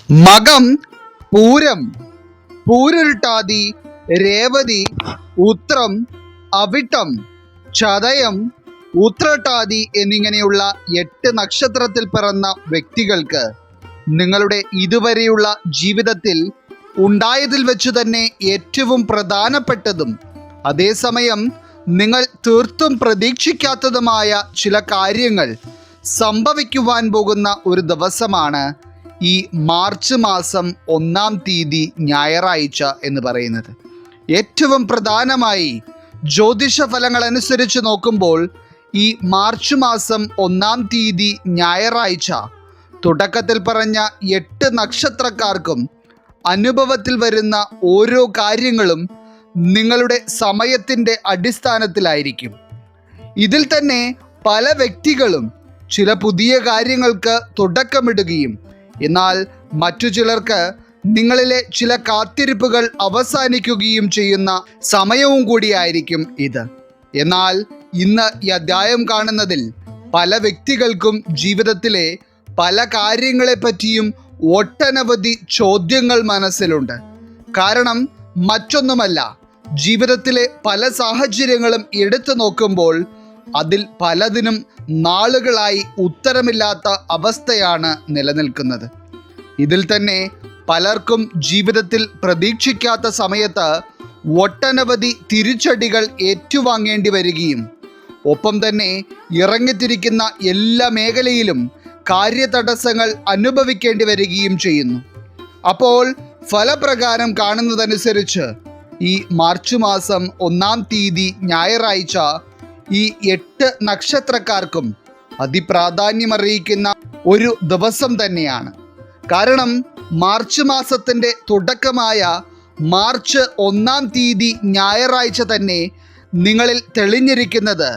മകം, പൂരം, പൂരുരുട്ടാതി, രേവതി, ഉത്രം, അവിട്ടം, ചതയം, ഉത്രട്ടാതി എന്നിങ്ങനെയുള്ള 8 നക്ഷത്രത്തിൽ പിറന്ന വ്യക്തികൾക്ക് നിങ്ങളുടെ ഇതുവരെയുള്ള ജീവിതത്തിൽ ഉണ്ടായതിൽ വെച്ച് തന്നെ ഏറ്റവും പ്രധാനപ്പെട്ടതും അതേസമയം നിങ്ങൾ തീർത്തും പ്രതീക്ഷിക്കാത്തതുമായ ചില കാര്യങ്ങൾ സംഭവിക്കുവാൻ പോകുന്ന ഒരു ദിവസമാണ് ഈ മാർച്ച് മാസം 1-ാം തീയതി ഞായറാഴ്ച എന്ന് പറയുന്നത്. ഏറ്റവും പ്രധാനമായി ജ്യോതിഷ ഫലങ്ങൾ അനുസരിച്ച് നോക്കുമ്പോൾ ഈ മാർച്ച് മാസം 1-ാം തീയതി ഞായറാഴ്ച തുടക്കത്തിൽ പറഞ്ഞ 8 നക്ഷത്രക്കാർക്കും അനുഭവത്തിൽ വരുന്ന ഓരോ കാര്യങ്ങളും നിങ്ങളുടെ സമയത്തിൻ്റെ അടിസ്ഥാനത്തിലായിരിക്കും. ഇതിൽ തന്നെ പല വ്യക്തികളും ചില പുതിയ കാര്യങ്ങൾക്ക് തുടക്കമിടുകയും എന്നാൽ മറ്റു ചിലർക്ക് നിങ്ങളിലെ ചില കാത്തിരിപ്പുകൾ അവസാനിക്കുകയും ചെയ്യുന്ന സമയവും കൂടിയായിരിക്കും ഇത്. എന്നാൽ ഇന്ന് ഈ അധ്യായം കാണുന്നതിൽ പല വ്യക്തികൾക്കും ജീവിതത്തിലെ പല കാര്യങ്ങളെപ്പറ്റിയും ഒട്ടനവധി ചോദ്യങ്ങൾ മനസ്സിലുണ്ട്. കാരണം മറ്റൊന്നുമല്ല, ജീവിതത്തിലെ പല സാഹചര്യങ്ങളും എടുത്തു നോക്കുമ്പോൾ അതിൽ പലതിനും നാളുകളായി ഉത്തരമില്ലാത്ത അവസ്ഥയാണ് നിലനിൽക്കുന്നത്. ഇതിൽ തന്നെ പലർക്കും ജീവിതത്തിൽ പ്രതീക്ഷിക്കാത്ത സമയത്ത് ഒട്ടനവധി തിരിച്ചടികൾ ഏറ്റുവാങ്ങേണ്ടി വരികയും ഒപ്പം തന്നെ ഇറങ്ങിത്തിരിക്കുന്ന എല്ലാ മേഖലയിലും കാര്യതടസ്സങ്ങൾ അനുഭവിക്കേണ്ടി വരികയും ചെയ്യുന്നു. അപ്പോൾ ഫലപ്രകാരം കാണുന്നതനുസരിച്ച് ഈ മാർച്ച് മാസം 1-ാം തീയതി ഞായറാഴ്ച ഈ 8 നക്ഷത്രക്കാർക്കും അതിപ്രാധാന്യമറിയിക്കുന്ന ഒരു ദിവസം തന്നെയാണ്. കാരണം മാർച്ച് മാസത്തിൻ്റെ തുടക്കമായ മാർച്ച് 1-ാം തീയതി ഞായറാഴ്ച തന്നെ നിങ്ങളിൽ തെളിഞ്ഞിരിക്കുന്നത്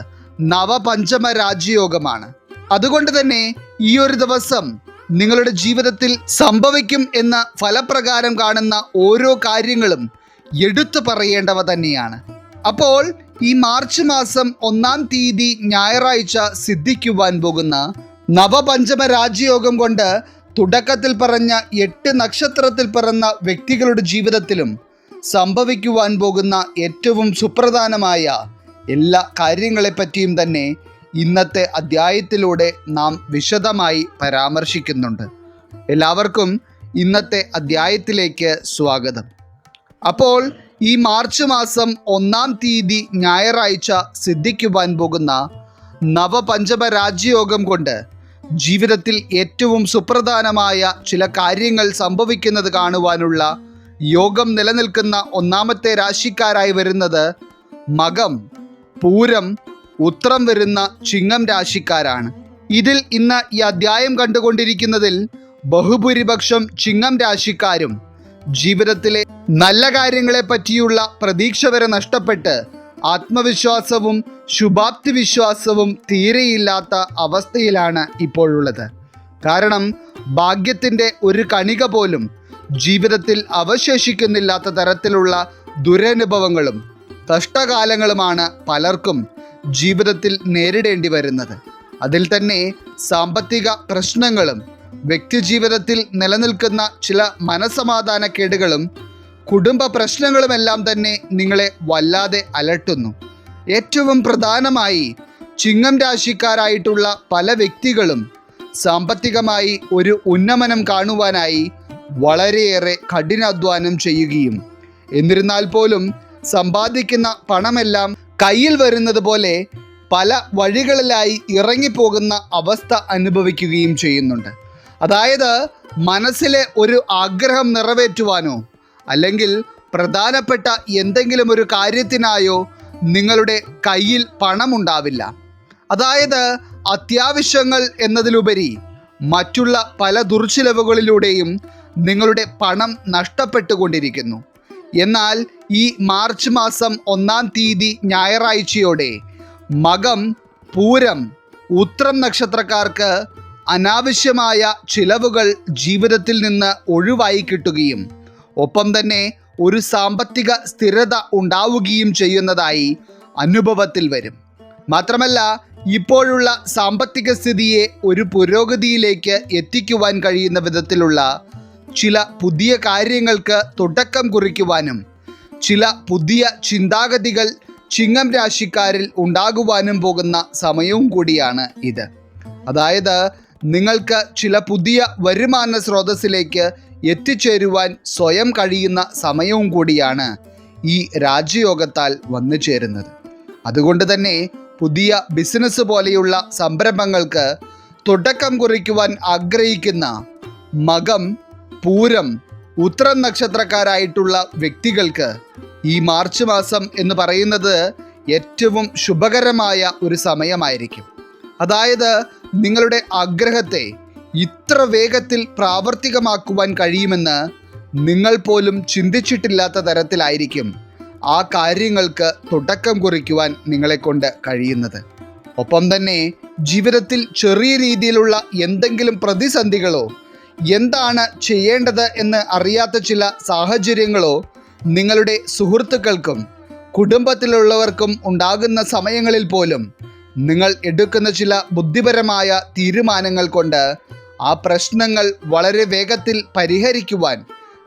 നവപഞ്ചമ രാജയോഗമാണ്. അതുകൊണ്ട് തന്നെ ഈ ഒരു ദിവസം നിങ്ങളുടെ ജീവിതത്തിൽ സംഭവിക്കും എന്ന ഫലപ്രകാരം കാണുന്ന ഓരോ കാര്യങ്ങളും എടുത്തു പറയേണ്ടവ തന്നെയാണ്. അപ്പോൾ ഈ മാർച്ച് മാസം 1-ാം തീയതി ഞായറാഴ്ച സിദ്ധിക്കുവാൻ പോകുന്ന നവപഞ്ചമ രാജയോഗം കൊണ്ട് തുടക്കത്തിൽ പറഞ്ഞ 8 നക്ഷത്രത്തിൽ പിറന്ന വ്യക്തികളുടെ ജീവിതത്തിലും സംഭവിക്കുവാൻ പോകുന്ന ഏറ്റവും സുപ്രധാനമായ എല്ലാ കാര്യങ്ങളെപ്പറ്റിയും തന്നെ ഇന്നത്തെ അധ്യായത്തിലൂടെ നാം വിശദമായി പരാമർശിക്കുന്നുണ്ട്. എല്ലാവർക്കും ഇന്നത്തെ അധ്യായത്തിലേക്ക് സ്വാഗതം. അപ്പോൾ ഈ മാർച്ച് മാസം 1-ാം തീയതി ഞായറാഴ്ച സിദ്ധിക്കുവാൻ പോകുന്ന നവപഞ്ചമ രാജയോഗം കൊണ്ട് ജീവിതത്തിൽ ഏറ്റവും സുപ്രധാനമായ ചില കാര്യങ്ങൾ സംഭവിക്കുന്നത് കാണുവാനുള്ള യോഗം നിലനിൽക്കുന്ന 1-ാമത്തെ രാശിക്കാരായി വരുന്നത് മകം, പൂരം, ഉത്രം വരുന്ന ചിങ്ങം രാശിക്കാരാണ്. ഇതിൽ ഇന്ന് ഈ അധ്യായം കണ്ടുകൊണ്ടിരിക്കുന്നതിൽ ബഹുഭൂരിപക്ഷം ചിങ്ങം രാശിക്കാരും ജീവിതത്തിലെ നല്ല കാര്യങ്ങളെ പറ്റിയുള്ള പ്രതീക്ഷ വരെ നഷ്ടപ്പെട്ട് ആത്മവിശ്വാസവും ശുഭാപ്തി വിശ്വാസവും തീരെയില്ലാത്ത അവസ്ഥയിലാണ് ഇപ്പോഴുള്ളത്. കാരണം ഭാഗ്യത്തിൻ്റെ ഒരു കണിക പോലും ജീവിതത്തിൽ അവശേഷിക്കുന്നില്ലാത്ത തരത്തിലുള്ള ദുരനുഭവങ്ങളും കഷ്ടകാലങ്ങളുമാണ് പലർക്കും ജീവിതത്തിൽ നേരിടേണ്ടി വരുന്നത്. അതിൽ തന്നെ സാമ്പത്തിക പ്രശ്നങ്ങളും വ്യക്തിജീവിതത്തിൽ നിലനിൽക്കുന്ന ചില മനസമാധാനക്കേടുകളും കുടുംബ പ്രശ്നങ്ങളുമെല്ലാം തന്നെ നിങ്ങളെ വല്ലാതെ അലട്ടുന്നു. ഏറ്റവും പ്രധാനമായി ചിങ്ങം രാശിക്കാരായിട്ടുള്ള പല വ്യക്തികളും സാമ്പത്തികമായി ഒരു ഉന്നമനം കാണുവാനായി വളരെയേറെ കഠിനാധ്വാനം ചെയ്യുകയും എന്നിരുന്നാൽ പോലും സമ്പാദിക്കുന്ന പണമെല്ലാം കയ്യിൽ വരുന്നത് പോലെ പല വഴികളിലായി ഇറങ്ങിപ്പോകുന്ന അവസ്ഥ അനുഭവിക്കുകയും ചെയ്യുന്നുണ്ട്. അതായത് മനസ്സിലെ ഒരു ആഗ്രഹം നിറവേറ്റുവാനോ അല്ലെങ്കിൽ പ്രധാനപ്പെട്ട എന്തെങ്കിലും ഒരു കാര്യത്തിനായോ നിങ്ങളുടെ കയ്യിൽ പണമുണ്ടാവില്ല. അതായത് അത്യാവശ്യങ്ങൾ എന്നതിലുപരി മറ്റുള്ള പല ദുർച്ചിലവുകളിലൂടെയും നിങ്ങളുടെ പണം നഷ്ടപ്പെട്ടുകൊണ്ടിരിക്കുന്നു. എന്നാൽ ഈ മാർച്ച് മാസം 1-ാം തീയതി ഞായറാഴ്ചയോടെ മകം, പൂരം, ഉത്രം നക്ഷത്രക്കാർക്ക് അനാവശ്യമായ ചിലവുകൾ ജീവിതത്തിൽ നിന്ന് ഒഴിവായി കിട്ടുകയും ഒപ്പം തന്നെ ഒരു സാമ്പത്തിക സ്ഥിരത ഉണ്ടാവുകയും ചെയ്യുന്നതായി അനുഭവത്തിൽ വരും. മാത്രമല്ല ഇപ്പോഴുള്ള സാമ്പത്തിക സ്ഥിതിയെ ഒരു പുരോഗതിയിലേക്ക് എത്തിക്കുവാൻ കഴിയുന്ന വിധത്തിലുള്ള ചില പുതിയ കാര്യങ്ങൾക്ക് തുടക്കം കുറിക്കുവാനും ചില പുതിയ ചിന്താഗതികൾ ചിങ്ങം രാശിക്കാരിൽ ഉണ്ടാകുവാനും പോകുന്ന സമയവും കൂടിയാണ് ഇത്. അതായത് നിങ്ങൾക്ക് ചില പുതിയ വരുമാന സ്രോതസ്സിലേക്ക് എത്തിച്ചേരുവാൻ സ്വയം കഴിയുന്ന സമയവും കൂടിയാണ് ഈ രാജയോഗത്താൽ വന്നു ചേരുന്നത്. അതുകൊണ്ട് തന്നെ പുതിയ ബിസിനസ് പോലെയുള്ള സംരംഭങ്ങൾക്ക് തുടക്കം കുറിക്കുവാൻ ആഗ്രഹിക്കുന്ന മകം, പൂരം, ഉത്രം നക്ഷത്രക്കാരായിട്ടുള്ള വ്യക്തികൾക്ക് ഈ മാർച്ച് മാസം എന്ന് പറയുന്നത് ഏറ്റവും ശുഭകരമായ ഒരു സമയമായിരിക്കും. അതായത് നിങ്ങളുടെ ആഗ്രഹത്തെ ഇത്ര വേഗത്തിൽ പ്രാവർത്തികമാക്കുവാൻ കഴിയുമെന്ന് നിങ്ങൾ പോലും ചിന്തിച്ചിട്ടില്ലാത്ത തരത്തിലായിരിക്കും ആ കാര്യങ്ങൾക്ക് തുടക്കം കുറിക്കുവാൻ നിങ്ങളെക്കൊണ്ട് കഴിയുന്നത്. ഒപ്പം തന്നെ ജീവിതത്തിൽ ചെറിയ രീതിയിലുള്ള എന്തെങ്കിലും പ്രതിസന്ധികളോ എന്താണ് ചെയ്യേണ്ടത് എന്ന് അറിയാത്ത ചില സാഹചര്യങ്ങളോ നിങ്ങളുടെ സുഹൃത്തുക്കൾക്കും കുടുംബത്തിലുള്ളവർക്കും ഉണ്ടാകുന്ന സമയങ്ങളിൽ പോലും നിങ്ങൾ എടുക്കുന്ന ചില ബുദ്ധിപരമായ തീരുമാനങ്ങൾ കൊണ്ട് ആ പ്രശ്നങ്ങൾ വളരെ വേഗത്തിൽ പരിഹരിക്കുവാൻ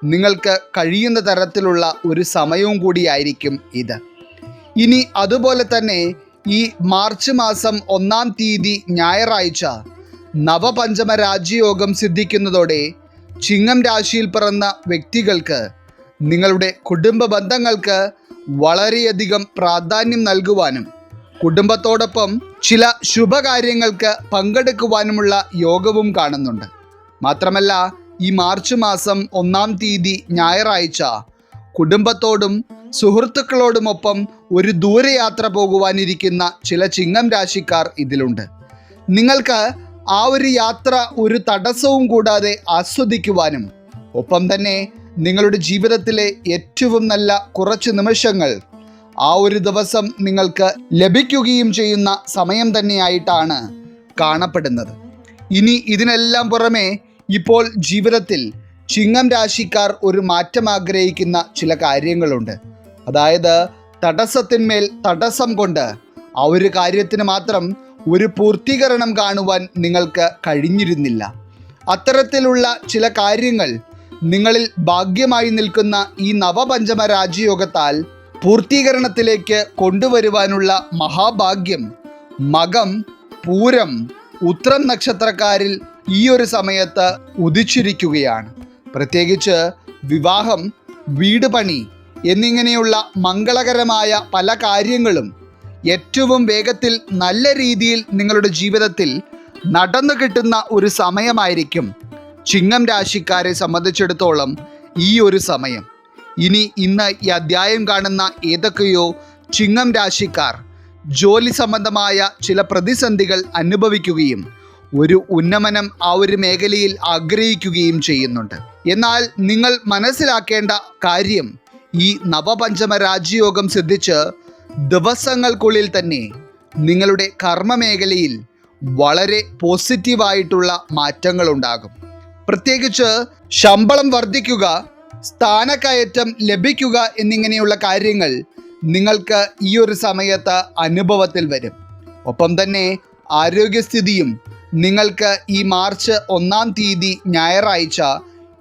നിങ്ങൾക്ക് കഴിയുന്ന തരത്തിലുള്ള ഒരു സമയവും കൂടിയായിരിക്കും ഇത്. ഇനി അതുപോലെ തന്നെ ഈ മാർച്ച് മാസം 1-ാം തീയതി ഞായറാഴ്ച നവപഞ്ചമ രാജയോഗം സിദ്ധിക്കുന്നതോടെ ചിങ്ങം രാശിയിൽ പിറന്ന വ്യക്തികൾക്ക് നിങ്ങളുടെ കുടുംബ ബന്ധങ്ങൾക്ക് വളരെയധികം പ്രാധാന്യം നൽകുവാനും കുടുംബത്തോടൊപ്പം ചില ശുഭകാര്യങ്ങൾക്ക് പങ്കെടുക്കുവാനുമുള്ള യോഗവും കാണുന്നുണ്ട്. മാത്രമല്ല ഈ മാർച്ച് മാസം 1-ാം തീയതി ഞായറാഴ്ച കുടുംബത്തോടും സുഹൃത്തുക്കളോടുമൊപ്പം ഒരു ദൂരയാത്ര പോകുവാനിരിക്കുന്ന ചില ചിങ്ങം രാശിക്കാർ ഇതിലുണ്ട്. നിങ്ങൾക്ക് ആ ഒരു യാത്ര ഒരു തടസ്സവും കൂടാതെ ആസ്വദിക്കുവാനും ഒപ്പം തന്നെ നിങ്ങളുടെ ജീവിതത്തിലെ ഏറ്റവും നല്ല കുറച്ച് നിമിഷങ്ങൾ ആ ഒരു ദിവസം നിങ്ങൾക്ക് ലഭിക്കുകയും ചെയ്യുന്ന സമയം തന്നെയായിട്ടാണ് കാണപ്പെടുന്നത്. ഇനി ഇതിനെല്ലാം പുറമെ ഇപ്പോൾ ജീവിതത്തിൽ ചിങ്ങം രാശിക്കാർ ഒരു മാറ്റം ആഗ്രഹിക്കുന്ന ചില കാര്യങ്ങളുണ്ട്. അതായത് തടസ്സത്തിന്മേൽ തടസ്സം കൊണ്ട് ആ ഒരു കാര്യത്തിന് മാത്രം ഒരു പൂർത്തീകരണം കാണുവാൻ നിങ്ങൾക്ക് കഴിഞ്ഞിരുന്നില്ല. അത്തരത്തിലുള്ള ചില കാര്യങ്ങൾ നിങ്ങളിൽ ഭാഗ്യമായി നിൽക്കുന്ന ഈ നവപഞ്ചമ രാജയോഗത്താൽ പൂർത്തീകരണത്തിലേക്ക് കൊണ്ടുവരുവാനുള്ള മഹാഭാഗ്യം മകം, പൂരം, ഉത്രം നക്ഷത്രക്കാരിൽ ഈ ഒരു സമയത്ത് ഉദിച്ചിരിക്കുകയാണ്. പ്രത്യേകിച്ച് വിവാഹം, വീട് പണി എന്നിങ്ങനെയുള്ള മംഗളകരമായ പല കാര്യങ്ങളും ഏറ്റവും വേഗത്തിൽ നല്ല രീതിയിൽ നിങ്ങളുടെ ജീവിതത്തിൽ നടന്നു കിട്ടുന്ന ഒരു സമയമായിരിക്കും ചിങ്ങം രാശിക്കാരെ സംബന്ധിച്ചിടത്തോളം ഈ ഒരു സമയം. ഇനി ഇന്ന് ഈ അധ്യായം കാണുന്ന ഏതൊക്കെയോ ചിങ്ങം രാശിക്കാർ ജോലി സംബന്ധമായ ചില പ്രതിസന്ധികൾ അനുഭവിക്കുകയും ഒരു ഉന്നമനം ആ ഒരു മേഖലയിൽ ആഗ്രഹിക്കുകയും ചെയ്യുന്നുണ്ട്. എന്നാൽ നിങ്ങൾ മനസ്സിലാക്കേണ്ട കാര്യം, ഈ നവപഞ്ചമ രാജയോഗം സിദ്ധിച്ച് ദിവസങ്ങൾക്കുള്ളിൽ തന്നെ നിങ്ങളുടെ കർമ്മ മേഖലയിൽ വളരെ പോസിറ്റീവായിട്ടുള്ള മാറ്റങ്ങൾ ഉണ്ടാകും. പ്രത്യേകിച്ച് ശമ്പളം വർദ്ധിക്കുക, സ്ഥാനക്കയറ്റം ലഭിക്കുക എന്നിങ്ങനെയുള്ള കാര്യങ്ങൾ നിങ്ങൾക്ക് ഈ ഒരു സമയത്ത് അനുഭവത്തിൽ വരും. ഒപ്പം തന്നെ ആരോഗ്യസ്ഥിതിയും നിങ്ങൾക്ക് ഈ മാർച്ച് 1-ാം തീയതി ഞായറാഴ്ച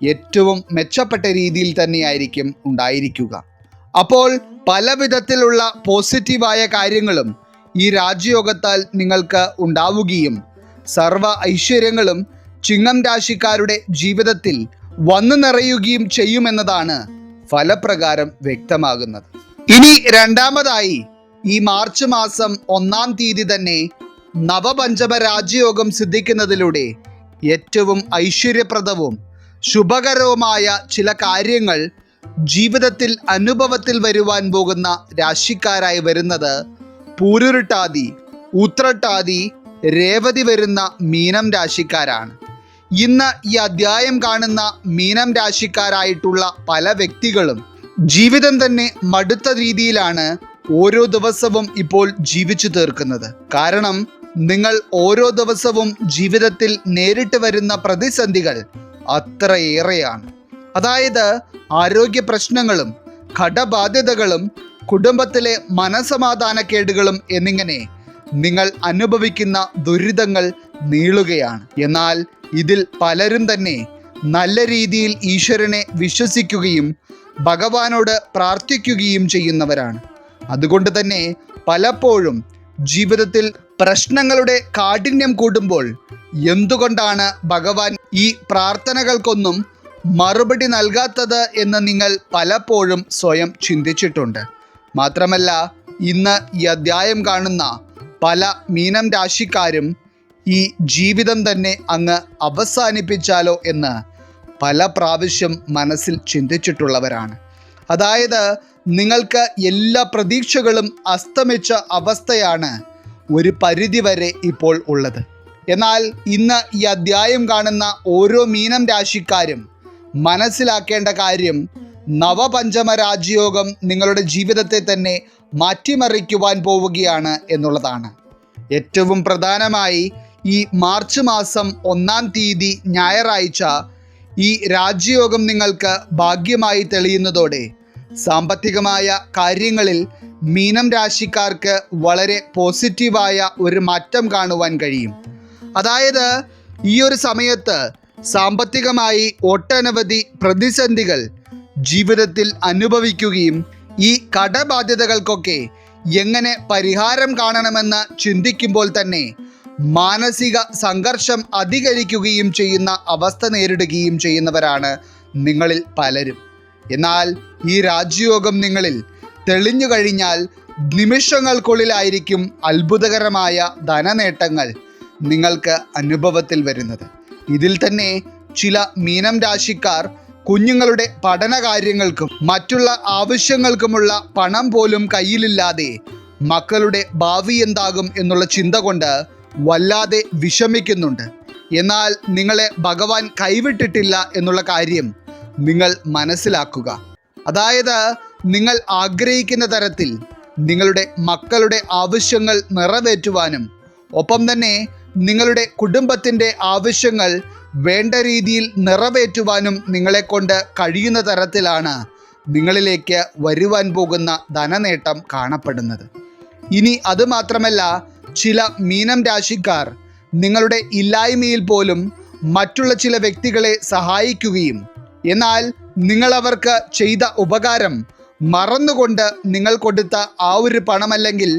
ഏറ്റവും മെച്ചപ്പെട്ട രീതിയിൽ തന്നെയായിരിക്കും ഉണ്ടായിരിക്കുക. അപ്പോൾ പല വിധത്തിലുള്ള പോസിറ്റീവായ കാര്യങ്ങളും ഈ രാജയോഗത്താൽ നിങ്ങൾക്ക് ഉണ്ടാവുകയും സർവ്വ ഐശ്വര്യങ്ങളും ചിങ്ങം രാശിക്കാരുടെ ജീവിതത്തിൽ വന്നു നിറയുകയും ചെയ്യുമെന്നതാണ് ഫലപ്രകാരം വ്യക്തമാകുന്നത്. ഇനി രണ്ടാമതായി ഈ മാർച്ച് മാസം 1-ാം തീയതി തന്നെ നവപഞ്ചമ രാജയോഗം സിദ്ധിക്കുന്നതിലൂടെ ഏറ്റവും ഐശ്വര്യപ്രദവും ശുഭകരവുമായ ചില കാര്യങ്ങൾ ജീവിതത്തിൽ അനുഭവത്തിൽ വരുവാൻ പോകുന്ന രാശിക്കാരായി വരുന്നത് പൂരുരുട്ടാതി, ഉത്രട്ടാതി, രേവതി വരുന്ന മീനം രാശിക്കാരാണ്. ഇന്ന് ഈ അധ്യായം കാണുന്ന മീനം രാശിക്കാരായിട്ടുള്ള പല വ്യക്തികളും ജീവിതം തന്നെ മടുത്ത രീതിയിലാണ് ഓരോ ദിവസവും ഇപ്പോൾ ജീവിച്ചു തീർക്കുന്നത്. കാരണം നിങ്ങൾ ഓരോ ദിവസവും ജീവിതത്തിൽ നേരിട്ട് വരുന്ന പ്രതിസന്ധികൾ അത്രയേറെയാണ്. അതായത് ആരോഗ്യ പ്രശ്നങ്ങളും കടബാധ്യതകളും കുടുംബത്തിലെ മനസമാധാനക്കേടുകളും എന്നിങ്ങനെ നിങ്ങൾ അനുഭവിക്കുന്ന ദുരിതങ്ങൾ നീളുകയാണ്. എന്നാൽ ഇതിൽ പലരും തന്നെ നല്ല രീതിയിൽ ഈശ്വരനെ വിശ്വസിക്കുകയും ഭഗവാനോട് പ്രാർത്ഥിക്കുകയും ചെയ്യുന്നവരാണ്. അതുകൊണ്ട് തന്നെ പലപ്പോഴും ജീവിതത്തിൽ പ്രശ്നങ്ങളുടെ കാഠിന്യം കൂടുമ്പോൾ എന്തുകൊണ്ടാണ് ഭഗവാൻ ഈ പ്രാർത്ഥനകൾക്കൊന്നും മറുപടി നൽകാത്തത് എന്ന് നിങ്ങൾ പലപ്പോഴും സ്വയം ചിന്തിച്ചിട്ടുണ്ട്. മാത്രമല്ല, ഇന്ന് ഈ അധ്യായം കാണുന്ന പല മീനം രാശിക്കാരും ഈ ജീവിതം തന്നെ അങ്ങ് അവസാനിപ്പിച്ചാലോ എന്ന് പല പ്രാവശ്യം മനസ്സിൽ ചിന്തിച്ചിട്ടുള്ളവരാണ്. അതായത് നിങ്ങൾക്ക് എല്ലാ പ്രതീക്ഷകളും അസ്തമിച്ച അവസ്ഥയാണ് ഒരു പരിധിവരെ ഇപ്പോൾ ഉള്ളത്. എന്നാൽ ഇന്ന് ഈ അധ്യായം കാണുന്ന ഓരോ മീനം രാശിക്കാരും മനസ്സിലാക്കേണ്ട കാര്യം, നവപഞ്ചമ രാജയോഗം നിങ്ങളുടെ ജീവിതത്തെ തന്നെ മാറ്റിമറിക്കുവാൻ പോവുകയാണ് എന്നുള്ളതാണ്. ഏറ്റവും പ്രധാനമായി ഈ മാർച്ച് മാസം 1-ാം തീയതി ഞായറാഴ്ച ഈ രാജയോഗം നിങ്ങൾക്ക് ഭാഗ്യമായി തെളിയുന്നതോടെ സാമ്പത്തികമായ കാര്യങ്ങളിൽ മീനം രാശിക്കാർക്ക് വളരെ പോസിറ്റീവായ ഒരു മാറ്റം കാണുവാൻ കഴിയും. അതായത് ഈ ഒരു സമയത്ത് സാമ്പത്തികമായി ഒട്ടനവധി പ്രതിസന്ധികൾ ജീവിതത്തിൽ അനുഭവിക്കുകയും ഈ കടബാധ്യതകൾക്കൊക്കെ എങ്ങനെ പരിഹാരം കാണണമെന്ന് ചിന്തിക്കുമ്പോൾ തന്നെ മാനസിക സംഘർഷം അധികരിക്കുകയും ചെയ്യുന്ന അവസ്ഥ നേരിടുകയും ചെയ്യുന്നവരാണ് നിങ്ങളിൽ പലരും. എന്നാൽ ഈ രാജയോഗം നിങ്ങളിൽ തെളിഞ്ഞു കഴിഞ്ഞാൽ നിമിഷങ്ങൾക്കുള്ളിലായിരിക്കും അത്ഭുതകരമായ ധനനേട്ടങ്ങൾ നിങ്ങൾക്ക് അനുഭവത്തിൽ വരുന്നത്. ഇതിൽ തന്നെ ചില മീനം രാശിക്കാർ കുഞ്ഞുങ്ങളുടെ പഠനകാര്യങ്ങൾക്കും മറ്റുള്ള ആവശ്യങ്ങൾക്കുമുള്ള പണം പോലും കയ്യിലില്ലാതെ മക്കളുടെ ഭാവി എന്താകും എന്നുള്ള ചിന്ത കൊണ്ട് വല്ലാതെ വിഷമിക്കുന്നുണ്ട്. എന്നാൽ നിങ്ങളെ ഭഗവാൻ കൈവിട്ടിട്ടില്ല എന്നുള്ള കാര്യം നിങ്ങൾ മനസ്സിലാക്കുക. അതായത് നിങ്ങൾ ആഗ്രഹിക്കുന്ന തരത്തിൽ നിങ്ങളുടെ മക്കളുടെ ആവശ്യങ്ങൾ നിറവേറ്റുവാനും ഒപ്പം തന്നെ നിങ്ങളുടെ കുടുംബത്തിൻ്റെ ആവശ്യങ്ങൾ വേണ്ട രീതിയിൽ നിറവേറ്റുവാനും നിങ്ങളെക്കൊണ്ട് കഴിയുന്ന തരത്തിലാണ് നിങ്ങളിലേക്ക് വരുവാൻ പോകുന്ന ധനനേട്ടം കാണപ്പെടുന്നത്. ഇനി അതുമാത്രമല്ല, ചില മീനം രാശിക്കാർ നിങ്ങളുടെ ഇല്ലായ്മയിൽ പോലും മറ്റുള്ള ചില വ്യക്തികളെ സഹായിക്കുകയും എന്നാൽ നിങ്ങൾ അവർക്ക് ചെയ്ത ഉപകാരം മറന്നുകൊണ്ട് നിങ്ങൾ കൊടുത്ത ആ ഒരു പണമല്ലെങ്കിൽ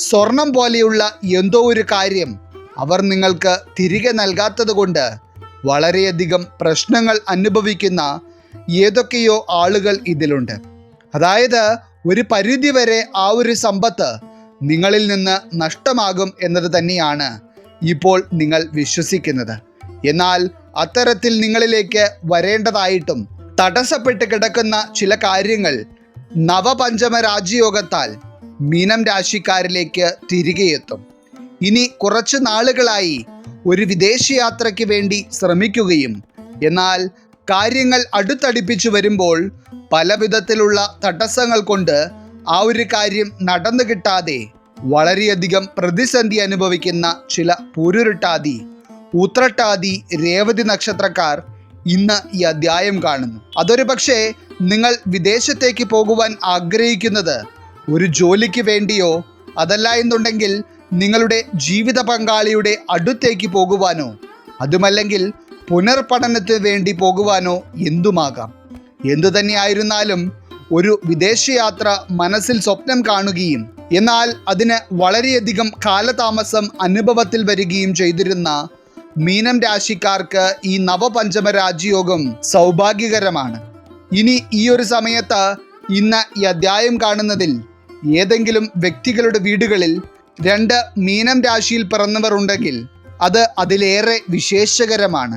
സ്വർണം പോലെയുള്ള എന്തോ ഒരു കാര്യം അവർ നിങ്ങൾക്ക് തിരികെ നൽകാത്തത് കൊണ്ട് വളരെയധികം പ്രശ്നങ്ങൾ അനുഭവിക്കുന്ന ഏതൊക്കെയോ ആളുകൾ ഇതിലുണ്ട്. അതായത് ഒരു പരിധിവരെ ആ ഒരു സമ്പത്ത് നിങ്ങളിൽ നിന്ന് നഷ്ടമാകും എന്നത് തന്നെയാണ് ഇപ്പോൾ നിങ്ങൾ വിശ്വസിക്കുന്നത്. എന്നാൽ അത്തരത്തിൽ നിങ്ങളിലേക്ക് വരേണ്ടതായിട്ടും തടസ്സപ്പെട്ട് കിടക്കുന്ന ചില കാര്യങ്ങൾ നവപഞ്ചമ രാജയോഗത്താൽ മീനം രാശിക്കാരിലേക്ക് തിരികെ എത്തും. ഇനി കുറച്ച് നാളുകളായി ഒരു വിദേശയാത്രയ്ക്ക് വേണ്ടി ശ്രമിക്കുകയും എന്നാൽ കാര്യങ്ങൾ അടുത്തടുപ്പിച്ചു വരുമ്പോൾ പല വിധത്തിലുള്ള തടസ്സങ്ങൾ കൊണ്ട് ആ ഒരു കാര്യം നടന്നു കിട്ടാതെ വളരെയധികം പ്രതിസന്ധി അനുഭവിക്കുന്ന ചില പൂരുരുട്ടാതി, ഉത്രട്ടാതി, രേവതി നക്ഷത്രക്കാർ ഇന്ന് ഈ അധ്യായം കാണുന്നു. അതൊരു പക്ഷേ നിങ്ങൾ വിദേശത്തേക്ക് പോകുവാൻ ആഗ്രഹിക്കുന്നത് ഒരു ജോലിക്ക് വേണ്ടിയോ അതല്ല എന്നുണ്ടെങ്കിൽ നിങ്ങളുടെ ജീവിത പങ്കാളിയുടെ അടുത്തേക്ക് പോകുവാനോ അതുമല്ലെങ്കിൽ പുനർപഠനത്തിന് വേണ്ടി പോകുവാനോ എന്തുമാകാം. എന്തു തന്നെയായിരുന്നാലും ഒരു വിദേശയാത്ര മനസ്സിൽ സ്വപ്നം കാണുകയും എന്നാൽ അതിന് വളരെയധികം കാലതാമസം അനുഭവത്തിൽ വരികയും ചെയ്തിരുന്ന മീനം രാശിക്കാർക്ക് ഈ നവപഞ്ചമ രാജയോഗം സൗഭാഗ്യകരമാണ്. ഇനി ഈ ഒരു സമയത്ത് ഇന്ന് ഈ അധ്യായം കാണുന്നതിൽ ഏതെങ്കിലും വ്യക്തികളുടെ വീടുകളിൽ 2 മീനം രാശിയിൽ പിറന്നവർ ഉണ്ടെങ്കിൽ അത് അതിലേറെ വിശേഷകരമാണ്.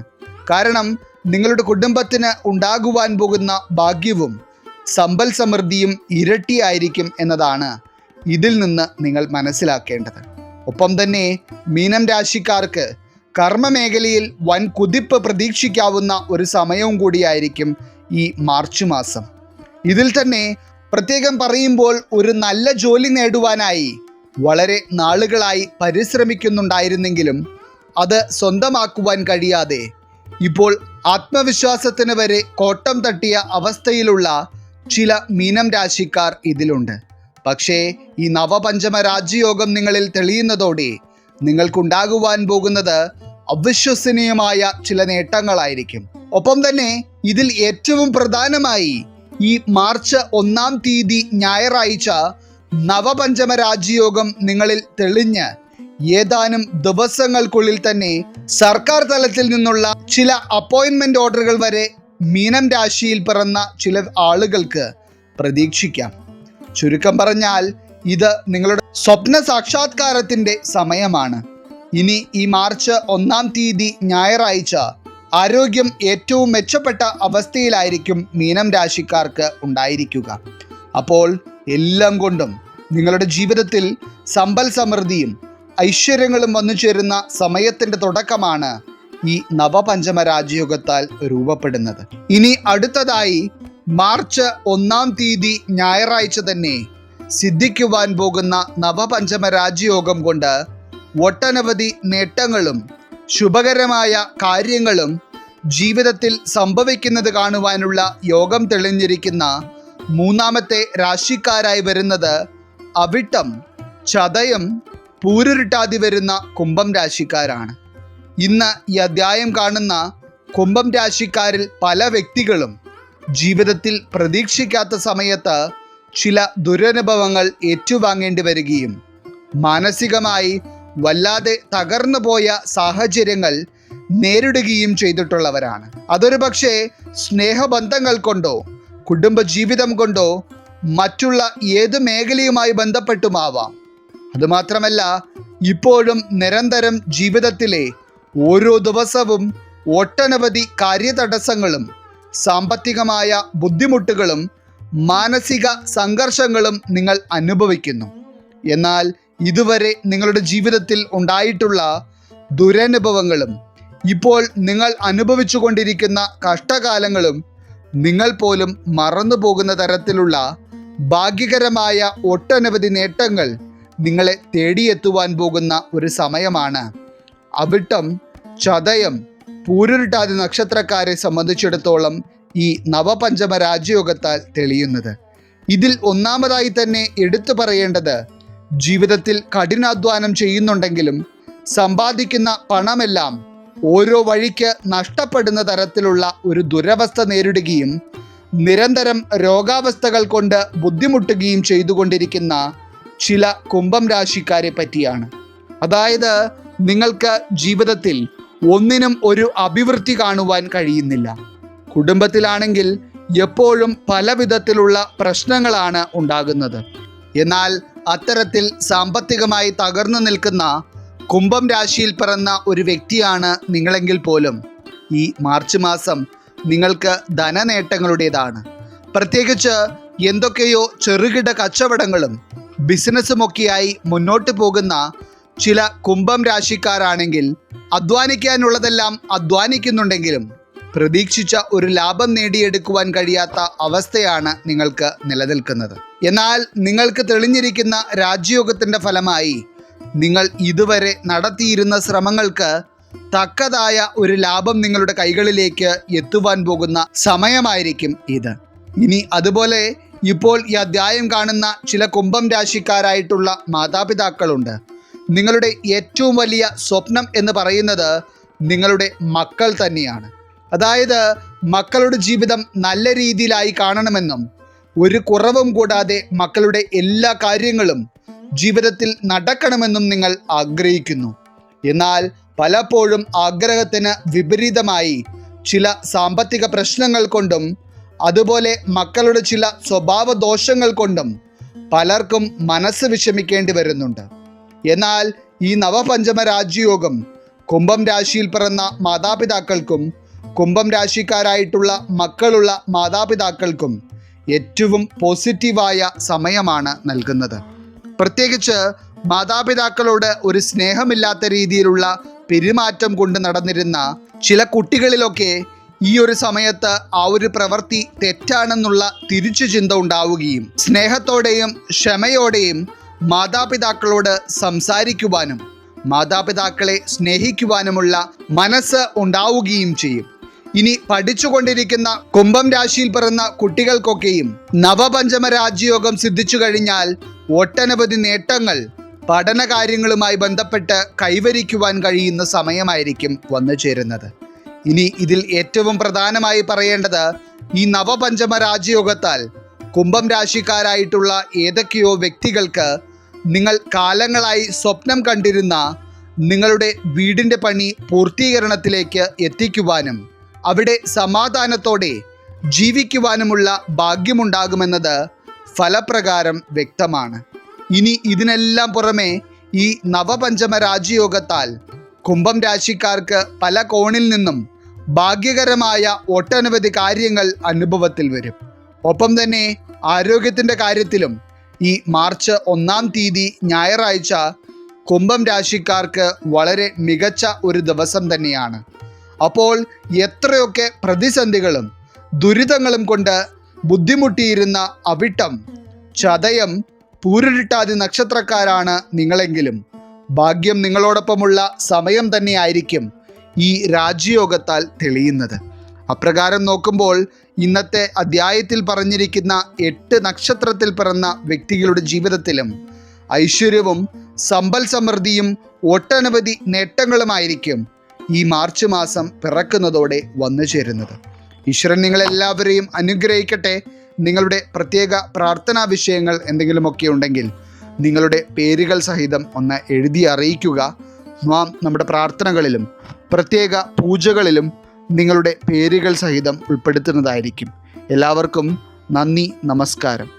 കാരണം നിങ്ങളുടെ കുടുംബത്തിന് ഉണ്ടാകുവാൻ പോകുന്ന ഭാഗ്യവും സമ്പൽ സമൃദ്ധിയും ഇരട്ടിയായിരിക്കും എന്നതാണ് ഇതിൽ നിന്ന് നിങ്ങൾ മനസ്സിലാക്കേണ്ടത്. ഒപ്പം തന്നെ മീനം രാശിക്കാർക്ക് കർമ്മമേഖലയിൽ വൻ കുതിപ്പ് പ്രതീക്ഷിക്കാവുന്ന ഒരു സമയവും കൂടിയായിരിക്കും ഈ മാർച്ച് മാസം. ഇതിൽ തന്നെ പ്രത്യേകം പറയുമ്പോൾ ഒരു നല്ല ജോലി നേടുവാനായി വളരെ നാളുകളായി പരിശ്രമിക്കുന്നുണ്ടായിരുന്നെങ്കിലും അത് സ്വന്തമാക്കുവാൻ കഴിയാതെ ഇപ്പോൾ ആത്മവിശ്വാസത്തിന് വരെ കോട്ടം തട്ടിയ അവസ്ഥയിലുള്ള ചില മീനം രാശിക്കാർ ഇതിലുണ്ട്. പക്ഷേ ഈ നവപഞ്ചമ രാജയോഗം നിങ്ങളിൽ തെളിയുന്നതോടെ നിങ്ങൾക്കുണ്ടാകുവാൻ പോകുന്നത് അവിശ്വസനീയമായ ചില നേട്ടങ്ങളായിരിക്കും. ഒപ്പം തന്നെ ഇതിൽ ഏറ്റവും പ്രധാനമായി ഈ മാർച്ച് 1-ാം തീയതി ഞായറാഴ്ച നവപഞ്ചമ രാജയോഗം നിങ്ങളിൽ തെളിഞ്ഞ് ഏതാനും ദിവസങ്ങൾക്കുള്ളിൽ തന്നെ സർക്കാർ തലത്തിൽ നിന്നുള്ള ചില അപ്പോയിൻമെന്റ് ഓർഡറുകൾ വരെ മീനം രാശിയിൽ പിറന്ന ചില ആളുകൾക്ക് പ്രതീക്ഷിക്കാം. ചുരുക്കം പറഞ്ഞാൽ ഇത് നിങ്ങളുടെ സ്വപ്ന സാക്ഷാത്കാരത്തിന്റെ സമയമാണ്. ഇനി ഈ മാർച്ച് 1-ാം തീയതി ഞായറാഴ്ച ആരോഗ്യം ഏറ്റവും മെച്ചപ്പെട്ട അവസ്ഥയിലായിരിക്കും മീനം രാശിക്കാർക്ക് ഉണ്ടായിരിക്കുക. അപ്പോൾ എല്ലാം കൊണ്ടും നിങ്ങളുടെ ജീവിതത്തിൽ സമ്പൽ സമൃദ്ധിയും ഐശ്വര്യങ്ങളും വന്നു ചേരുന്ന സമയത്തിൻ്റെ തുടക്കമാണ് ഈ നവപഞ്ചമ രാജയോഗത്താൽ രൂപപ്പെടുന്നത്. ഇനി അടുത്തതായി മാർച്ച് 1-ാം തീയതി ഞായറാഴ്ച തന്നെ സിദ്ധിക്കുവാൻ പോകുന്ന നവപഞ്ചമ രാജയോഗം കൊണ്ട് ഒട്ടനവധി നേട്ടങ്ങളും ശുഭകരമായ കാര്യങ്ങളും ജീവിതത്തിൽ സംഭവിക്കുന്നത് കാണുവാനുള്ള യോഗം തെളിഞ്ഞിരിക്കുന്ന 3-ാമത്തെ രാശിക്കാരായി വരുന്നത് അവിട്ടം, ചതയം, പൂരുരുട്ടാതി വരുന്ന കുംഭം രാശിക്കാരാണ്. ഇന്ന് ഈ അധ്യായം കാണുന്ന കുംഭം രാശിക്കാരിൽ പല വ്യക്തികളും ജീവിതത്തിൽ പ്രതീക്ഷിക്കാത്ത സമയത്ത് ചില ദുരനുഭവങ്ങൾ ഏറ്റുവാങ്ങേണ്ടി വരികയും മാനസികമായി വല്ലാതെ തകർന്നു പോയ സാഹചര്യങ്ങൾ നേരിടുകയും ചെയ്തിട്ടുള്ളവരാണ്. അതൊരു പക്ഷേ സ്നേഹബന്ധങ്ങൾ കൊണ്ടോ കുടുംബജീവിതം കൊണ്ടോ മറ്റുള്ള ഏത് മേഖലയുമായി ബന്ധപ്പെട്ടുമാവാം. അതുമാത്രമല്ല, ഇപ്പോഴും നിരന്തരം ജീവിതത്തിലെ ഓരോ ദിവസവും ഒട്ടനവധി കാര്യതടസ്സങ്ങളും സാമ്പത്തികമായ ബുദ്ധിമുട്ടുകളും മാനസിക സംഘർഷങ്ങളും നിങ്ങൾ അനുഭവിക്കുന്നു. എന്നാൽ ഇതുവരെ നിങ്ങളുടെ ജീവിതത്തിൽ ഉണ്ടായിട്ടുള്ള ദുരനുഭവങ്ങളും ഇപ്പോൾ നിങ്ങൾ അനുഭവിച്ചു കൊണ്ടിരിക്കുന്ന കഷ്ടകാലങ്ങളും നിങ്ങൾ പോലും മറന്നു പോകുന്ന തരത്തിലുള്ള ഭാഗ്യകരമായ ഒട്ടനവധി നേട്ടങ്ങൾ നിങ്ങളെ തേടിയെത്തുവാൻ പോകുന്ന ഒരു സമയമാണ് അവിട്ടം, ചതയം, പൂരുരുട്ടാതി നക്ഷത്രക്കാരെ സംബന്ധിച്ചിടത്തോളം ഈ നവപഞ്ചമ രാജയോഗത്താൽ തെളിയുന്നത്. ഇതിൽ ഒന്നാമതായി തന്നെ എടുത്തു പറയേണ്ടത്, ജീവിതത്തിൽ കഠിനാധ്വാനം ചെയ്യുന്നുണ്ടെങ്കിലും സമ്പാദിക്കുന്ന പണമെല്ലാം ഓരോ വഴിക്ക് നഷ്ടപ്പെടുന്ന തരത്തിലുള്ള ഒരു ദുരവസ്ഥ നേരിടുകയും നിരന്തരം രോഗാവസ്ഥകൾ കൊണ്ട് ബുദ്ധിമുട്ടുകയും ചെയ്തുകൊണ്ടിരിക്കുന്ന ചില കുംഭം രാശിക്കാരെ പറ്റിയാണ്. അതായത്, നിങ്ങൾക്ക് ജീവിതത്തിൽ ഒന്നിനും ഒരു അഭിവൃദ്ധി കാണുവാൻ കഴിയുന്നില്ല. കുടുംബത്തിലാണെങ്കിൽ എപ്പോഴും പല വിധത്തിലുള്ള പ്രശ്നങ്ങളാണ് ഉണ്ടാകുന്നത്. എന്നാൽ അത്തരത്തിൽ സാമ്പത്തികമായി തകർന്നു നിൽക്കുന്ന കുംഭം രാശിയിൽ പിറന്ന ഒരു വ്യക്തിയാണ് നിങ്ങളെങ്കിൽ പോലും ഈ മാർച്ച് മാസം നിങ്ങൾക്ക് ധനനേട്ടങ്ങളുടേതാണ്. പ്രത്യേകിച്ച് എന്തൊക്കെയോ ചെറുകിട കച്ചവടങ്ങളും ബിസിനസ്സുമൊക്കെയായി മുന്നോട്ട് പോകുന്ന ചില കുംഭം രാശിക്കാരാണെങ്കിൽ അധ്വാനിക്കാനുള്ളതെല്ലാം അധ്വാനിക്കുന്നുണ്ടെങ്കിലും പ്രതീക്ഷിച്ച ഒരു ലാഭം നേടിയെടുക്കുവാൻ കഴിയാത്ത അവസ്ഥയാണ് നിങ്ങൾക്ക് നിലനിൽക്കുന്നത്. എന്നാൽ നിങ്ങൾക്ക് തെളിഞ്ഞിരിക്കുന്ന രാജയോഗത്തിൻ്റെ ഫലമായി നിങ്ങൾ ഇതുവരെ നടത്തിയിരുന്ന ശ്രമങ്ങൾക്ക് തക്കതായ ഒരു ലാഭം നിങ്ങളുടെ കൈകളിലേക്ക് എത്തുവാൻ പോകുന്ന സമയമായിരിക്കും ഇത്. ഇനി അതുപോലെ ഇപ്പോൾ ഈ അധ്യായം കാണുന്ന ചില കുംഭം രാശിക്കാരായിട്ടുള്ള മാതാപിതാക്കളുണ്ട്. നിങ്ങളുടെ ഏറ്റവും വലിയ സ്വപ്നം എന്ന് പറയുന്നത് നിങ്ങളുടെ മക്കൾ തന്നെയാണ്. അതായത്, മക്കളുടെ ജീവിതം നല്ല രീതിയിലായി കാണണമെന്നും ഒരു കുറവും കൂടാതെ മക്കളുടെ എല്ലാ കാര്യങ്ങളും ജീവിതത്തിൽ നടക്കണമെന്നും നിങ്ങൾ ആഗ്രഹിക്കുന്നു. എന്നാൽ പലപ്പോഴും ആഗ്രഹത്തിന് വിപരീതമായി ചില സാമ്പത്തിക പ്രശ്നങ്ങൾ കൊണ്ടും അതുപോലെ മക്കളുടെ ചില സ്വഭാവ ദോഷങ്ങൾ കൊണ്ടും പലർക്കും മനസ്സ് വിഷമിക്കേണ്ടി വരുന്നുണ്ട്. എന്നാൽ ഈ നവപഞ്ചമ രാജയോഗം കുംഭം രാശിയിൽ പിറന്ന മാതാപിതാക്കൾക്കും കുംഭം രാശിക്കാരായിട്ടുള്ള മക്കളുള്ള മാതാപിതാക്കൾക്കും ഏറ്റവും പോസിറ്റീവായ സമയമാണ് നൽകുന്നത്. പ്രത്യേകിച്ച് മാതാപിതാക്കളോട് ഒരു സ്നേഹമില്ലാത്ത രീതിയിലുള്ള പെരുമാറ്റം കൊണ്ട് നടന്നിരുന്ന ചില കുട്ടികളിലൊക്കെ ഈ ഒരു സമയത്ത് ആ ഒരു പ്രവൃത്തി തെറ്റാണെന്നുള്ള തിരിച്ചു ചിന്ത ഉണ്ടാവുകയും സ്നേഹത്തോടെയും ക്ഷമയോടെയും മാതാപിതാക്കളോട് സംസാരിക്കുവാനും മാതാപിതാക്കളെ സ്നേഹിക്കുവാനുമുള്ള മനസ്സ് ഉണ്ടാവുകയും ചെയ്യും. ഇനി പഠിച്ചുകൊണ്ടിരിക്കുന്ന കുംഭം രാശിയിൽ പിറന്ന കുട്ടികൾക്കൊക്കെയും നവപഞ്ചമ രാജയോഗം സിദ്ധിച്ചു കഴിഞ്ഞാൽ ഒട്ടനവധി നേട്ടങ്ങൾ പഠനകാര്യങ്ങളുമായി ബന്ധപ്പെട്ട് കൈവരിക്കുവാൻ കഴിയുന്ന സമയമായിരിക്കും വന്നു ചേരുന്നത്. ഇനി ഇതിൽ ഏറ്റവും പ്രധാനമായി പറയേണ്ടത് ഈ നവപഞ്ചമ രാജയോഗത്താൽ കുംഭം രാശിക്കാരായിട്ടുള്ള ഏതൊക്കെയോ വ്യക്തികൾക്ക് നിങ്ങൾ കാലങ്ങളായി സ്വപ്നം കണ്ടിരുന്ന നിങ്ങളുടെ വീടിൻ്റെ പണി പൂർത്തീകരണത്തിലേക്ക് എത്തിക്കുവാനും അവിടെ സമാധാനത്തോടെ ജീവിക്കുവാനുമുള്ള ഭാഗ്യമുണ്ടാകുമെന്നത് ഫലപ്രകാരം വ്യക്തമാണ്. ഇനി ഇതിനെല്ലാം പുറമെ ഈ നവപഞ്ചമ രാജയോഗത്താൽ കുംഭം രാശിക്കാർക്ക് പല കോണിൽ നിന്നും ഭാഗ്യകരമായ ഒട്ടനവധി കാര്യങ്ങൾ അനുഭവത്തിൽ വരും. ഒപ്പം തന്നെ ആരോഗ്യത്തിൻ്റെ കാര്യത്തിലും ഈ മാർച്ച് 1-ാം തീയതി ഞായറാഴ്ച കുംഭം രാശിക്കാർക്ക് വളരെ മികച്ച ഒരു ദിവസം തന്നെയാണ്. അപ്പോൾ എത്രയൊക്കെ പ്രതിസന്ധികളും ദുരിതങ്ങളും കൊണ്ട് ബുദ്ധിമുട്ടിയിരുന്ന അവിട്ടം, ചതയം, പൂരുരുട്ടാതി നക്ഷത്രക്കാരാണ് നിങ്ങളെങ്കിലും ഭാഗ്യം നിങ്ങളോടൊപ്പമുള്ള സമയം തന്നെയായിരിക്കും ഈ രാജയോഗത്താൽ തെളിയുന്നത്. അപ്രകാരം നോക്കുമ്പോൾ ഇന്നത്തെ അധ്യായത്തിൽ പറഞ്ഞിരിക്കുന്ന 8 നക്ഷത്രത്തിൽ പിറന്ന വ്യക്തികളുടെ ജീവിതത്തിലും ഐശ്വര്യവും സമ്പൽ സമൃദ്ധിയും ഒട്ടനവധി നേട്ടങ്ങളുമായിരിക്കും ഈ മാർച്ച് മാസം പിറക്കുന്നതോടെ വന്നു ചേരുന്നത്. ഈശ്വരൻ നിങ്ങളെല്ലാവരെയും അനുഗ്രഹിക്കട്ടെ. നിങ്ങളുടെ പ്രത്യേക പ്രാർത്ഥനാ വിഷയങ്ങൾ എന്തെങ്കിലുമൊക്കെ ഉണ്ടെങ്കിൽ നിങ്ങളുടെ പേരുകൾ സഹിതം ഒന്ന് എഴുതി അറിയിക്കുക. നാം നമ്മുടെ പ്രാർത്ഥനകളിലും പ്രത്യേക പൂജകളിലും നിങ്ങളുടെ പേരുകൾ സഹിതം ഉൾപ്പെടുത്തുന്നതായിരിക്കും. എല്ലാവർക്കും നന്ദി, നമസ്കാരം.